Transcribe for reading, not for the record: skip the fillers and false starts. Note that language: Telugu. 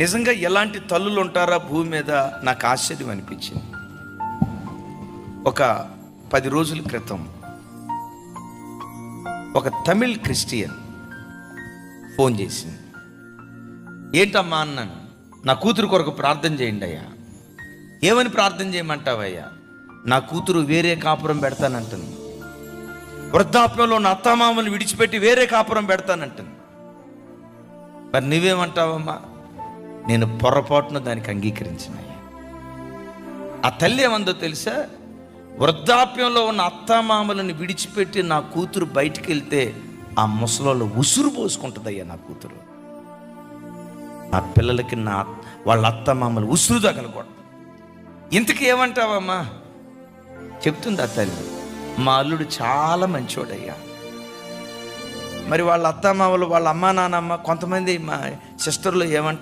నిజంగా ఎలాంటి తల్లులు ఉంటారా భూమి మీద నాకు ఆశ్చర్యం అనిపించింది. ఒక 10 రోజుల క్రితం ఒక తమిళ్ క్రిస్టియన్ ఫోన్ చేసింది. ఏంటమ్మా అన్నాను. నా కూతురు కొరకు ప్రార్థన చేయండి అయ్యా. ఏమని ప్రార్థన చేయమంటావయ్యా? నా కూతురు వేరే కాపురం పెడతానంటుంది. వృద్ధాప్యంలో నా అత్తమామలు విడిచిపెట్టి వేరే కాపురం పెడతానంటుంది. మరి నువ్వేమంటావమ్మా? నేను పొరపాటున దానికి అంగీకరించినయ్యా. ఆ తల్లి ఏమందో తెలుసా? వృద్ధాప్యంలో ఉన్న అత్తమామలను విడిచిపెట్టి నా కూతురు బయటికి వెళ్తే ఆ ముసలలో ఉసురు పోసుకుంటుందయ్యా నా కూతురు. నా పిల్లలకి వాళ్ళ అత్తమామలు ఉసురు తగలకూడదు. ఇంతకీ ఏమంటావమ్మా? చెప్తుంది ఆ తల్లి, మా అల్లుడు చాలా మంచోడయ్యా. మరి వాళ్ళ అత్తమామలు, వాళ్ళ అమ్మా నాన్నమ్మ, కొంతమంది మా సిస్టర్లు ఏమంటారు?